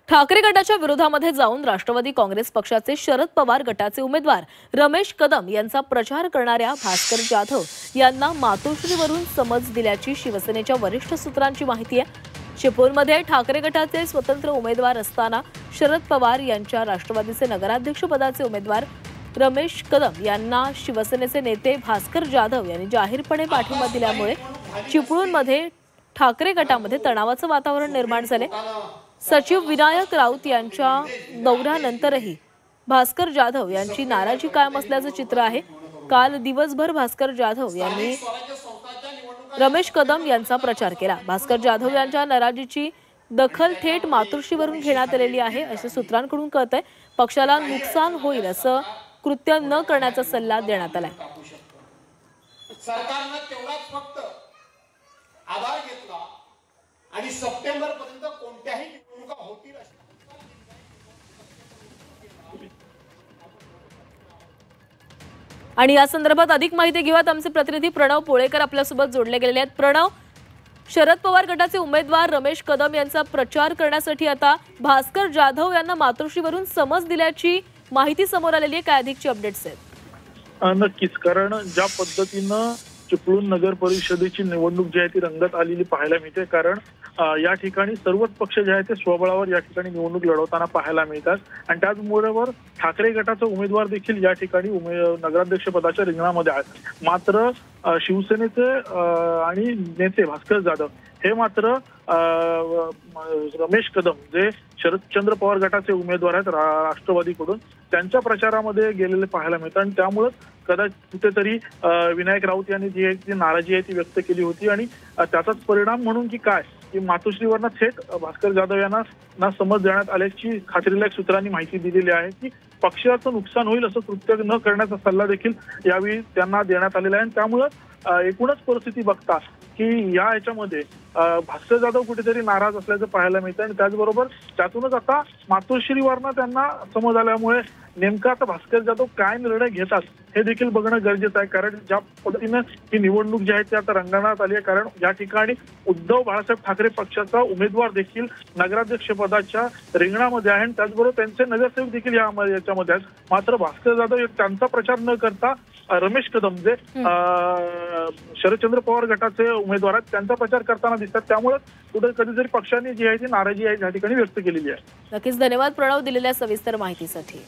ठाकरे गटाच्या विरोधामध्ये जाऊन राष्ट्रवादी काँग्रेस पक्षाचे शरद पवार गटाचे उमेदवार रमेश कदम यांचा प्रचार करणाऱ्या भास्कर जाधव यांना मातोश्रीवरून समज दिल्याची शिवसेनेच्या वरिष्ठ सूत्रांची माहिती आहे। चिपळूणमध्ये ठाकरे गटाचे स्वतंत्र उमेदवार असताना शरद पवार यांच्या राष्ट्रवादीचे नगराध्यक्ष पदाचे उमेदवार रमेश कदम यांना शिवसेनेचे नेते भास्कर जाधव यांनी जाहीरपणे पाठिंबा दिल्यामुळे चिपळूणमध्ये ठाकरे गटामध्ये तणावाचं वातावरण निर्माण झाले। सचिव विनायक राऊत यांच्या दौऱ्यानंतरही भास्कर जाधव यांची नाराजी कायम असल्याचं चित्र आहे। काल दिवसभर भास्कर जाधव यांनी रमेश कदम यांचा प्रचार केला। भास्कर जाधव यांच्या नाराजीची दखल थेट मातोश्रीवरून घेण्यात आलेली आहे असे सूत्रांकडून कळतंय। पक्षाला नुकसान होईल असं कृत्य न करण्याचा सल्ला देण्यात आलाय। सरकारने तेवढाच फक्त आधार घेतला आणि सप्टेंबर पर्यंत कोणत्याही निवडणुका होतील आणि या संदर्भात अधिक माहिती घेऊयात। आमचे प्रतिनिधी प्रणव पोळेकर आपल्यासोबत जोडले गेलेले आहेत। प्रणव, शरद पवार गटाचे उमेदवार रमेश कदम यांचा प्रचार करण्यासाठी आता भास्कर जाधव यांना मातोश्रीवरून समज दिल्याची माहिती समोर आलेली आहे। काय अधिकची अपडेट्स आहेत? नक्कीच, कारण ज्या पद्धतीनं चिपळूण नगर परिषदेची निवडणूक जी आहे ती रंगत आलेली पाहायला मिळते। कारण या ठिकाणी सर्वच पक्ष जे आहेत ते स्वबळावर या ठिकाणी निवडणूक लढवताना पाहायला मिळतात आणि त्याचबरोबर ठाकरे गटाचा उमेदवार देखील या ठिकाणी नगराध्यक्ष पदाच्या रिंगणामध्ये आहेत। मात्र शिवसेनेचे आणि नेते भास्कर जाधव हे मात्र रमेश कदम जे शरदचंद्र पवार गटाचे उमेदवार आहेत राष्ट्रवादीकडून त्यांच्या प्रचारामध्ये गेलेले पाहायला मिळतात आणि त्यामुळे कदाचित कुठेतरी विनायक राऊत यांनी जी आहे नाराजी आहे ती व्यक्त केली होती आणि त्याचाच परिणाम म्हणून की काय की मातोश्रीवरनं थेट भास्कर जाधव यांना समज देण्यात आल्याची खात्रीलायक सूत्रांनी माहिती दिलेली आहे की पक्षाचं नुकसान होईल असं कृत्य न करण्याचा सल्ला देखील यावेळी त्यांना देण्यात आलेला आहे। त्यामुळे एकूणच परिस्थिती बघता की या याच्यामध्ये भास्कर जाधव कुठेतरी नाराज असल्याचं पाहायला मिळतं आणि त्याचबरोबर त्यातूनच आता मातोश्रीवरनं त्यांना समज आल्यामुळे नेमका आता भास्कर जाधव काय निर्णय घेतात हे देखील बघणं गरजेचं आहे। कारण ज्या पद्धतीनं ही निवडणूक जी आहे ती आता रंगवण्यात आली आहे, कारण या ठिकाणी उद्धव बाळासाहेब ठाकरे पक्षाचा उमेदवार देखील नगराध्यक्ष पदाच्या रिंगणामध्ये आहे आणि त्याचबरोबर त्यांचे नगरसेवक देखील याच्यामध्ये आहेत। मात्र भास्कर जाधव त्यांचा प्रचार न करता रमेश कदम जे शरदचंद्र पवार गटाचे उमेदवार आहेत त्यांचा प्रचार करताना दिसतात। त्यामुळे कुठे कधीतरी पक्षाने जी आहे ती नाराजी आहे या ठिकाणी व्यक्त केलेली आहे। नक्कीच, धन्यवाद प्रणव दिलेल्या सविस्तर माहितीसाठी।